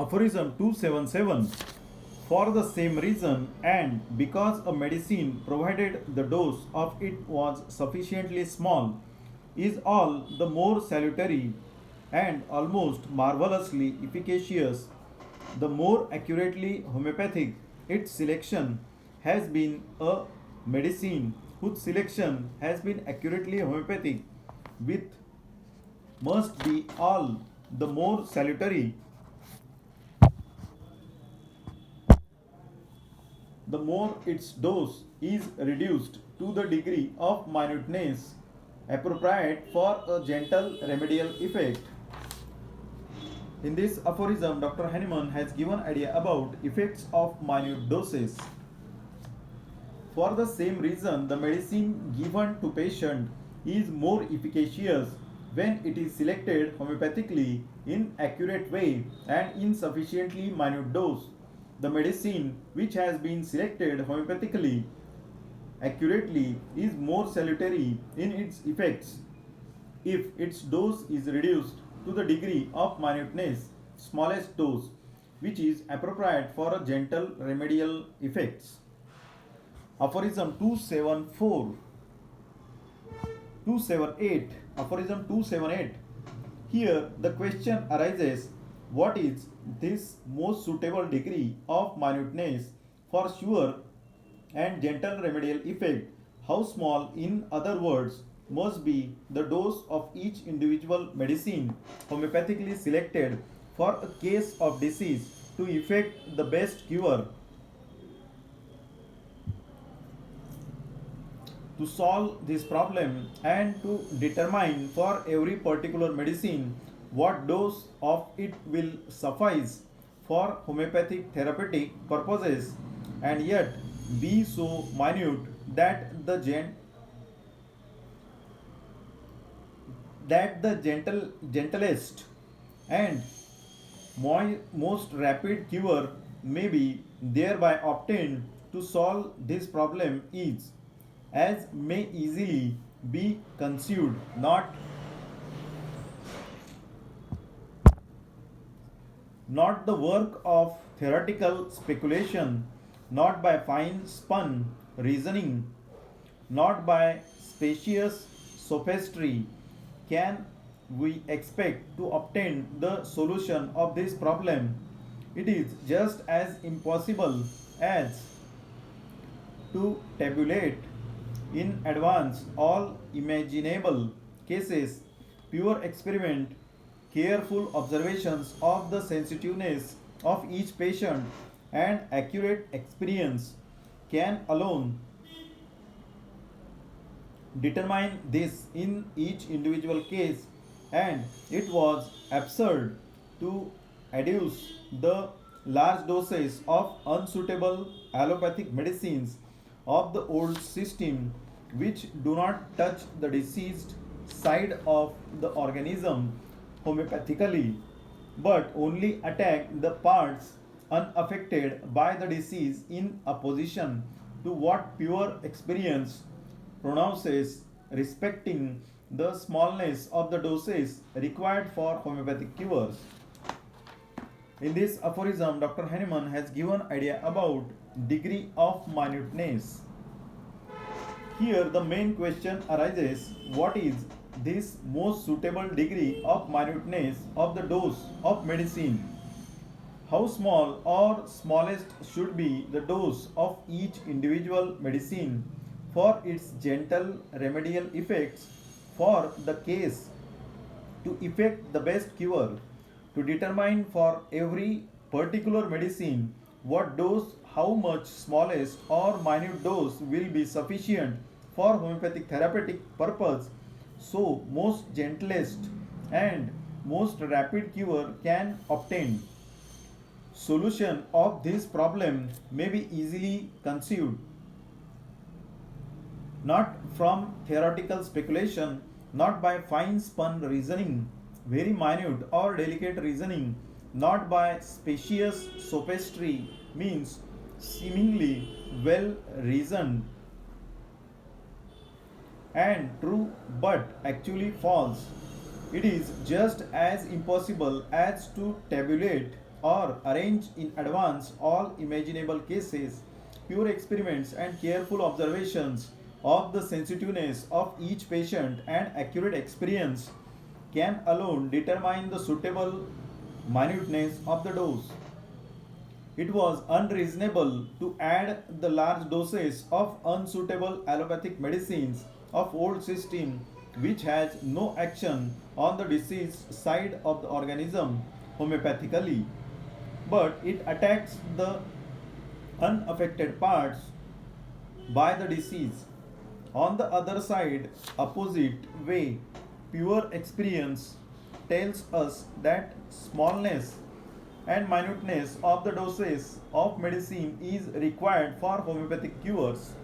Aphorism 277. For the same reason, and because a medicine, provided the dose of it was sufficiently small, is all the more salutary and almost marvelously efficacious, the more accurately homeopathic its selection has been. A medicine whose selection has been accurately homeopathic with must be all the more salutary the more its dose is reduced to the degree of minuteness appropriate for a gentle remedial effect. In this aphorism, Dr. Hahnemann has given idea about effects of minute doses. For the same reason, the medicine given to patient is more efficacious when it is selected homeopathically in accurate way and in sufficiently minute dose. The medicine which has been selected homeopathically accurately is more salutary in its effects if its dose is reduced to the degree of minuteness, smallest dose, which is appropriate for a gentle remedial effects. Aphorism 274 278. Aphorism 278. Here the question arises, what is this most suitable degree of minuteness for sure and gentle remedial effect? How small, in other words, must be the dose of each individual medicine homeopathically selected for a case of disease to effect the best cure? To solve this problem and to determine for every particular medicine what dose of it will suffice for homeopathic therapeutic purposes and yet be so minute that the gentlest and most rapid cure may be thereby obtained. To solve this problem is, as may easily be conceived, not the work of theoretical speculation, not by fine spun reasoning, not by specious sophistry, can we expect to obtain the solution of this problem. It is just as impossible as to tabulate in advance all imaginable cases. Pure experiment, careful observations of the sensitiveness of each patient, and accurate experience can alone determine this in each individual case, and it was absurd to adduce the large doses of unsuitable allopathic medicines of the old system which do not touch the diseased side of the organism homeopathically but only attack the parts unaffected by the disease in opposition to what pure experience pronounces respecting the smallness of the doses required for homeopathic cures. In this aphorism, Dr. Hahnemann has given idea about degree of minuteness. Here the main question arises, what is this most suitable degree of minuteness of the dose of medicine? How small or smallest should be the dose of each individual medicine for its gentle remedial effects for the case to effect the best cure? To determine for every particular medicine what dose, how much smallest or minute dose will be sufficient for homeopathic therapeutic purpose, so most gentlest and most rapid cure can obtain. Solution of this problem may be easily conceived not from theoretical speculation, not by fine spun reasoning, very minute or delicate reasoning, not by specious sophistry, means seemingly well reasoned and true but actually false. It is just as impossible as to tabulate or arrange in advance all imaginable cases, pure experiments and careful observations of the sensitiveness of each patient and accurate experience can alone determine the suitable minuteness of the dose. It was unreasonable to add the large doses of unsuitable allopathic medicines of old system which has no action on the disease side of the organism homeopathically, but it attacks the unaffected parts by the disease. On the other side, opposite way, pure experience tells us that smallness and minuteness of the doses of medicine is required for homeopathic cures.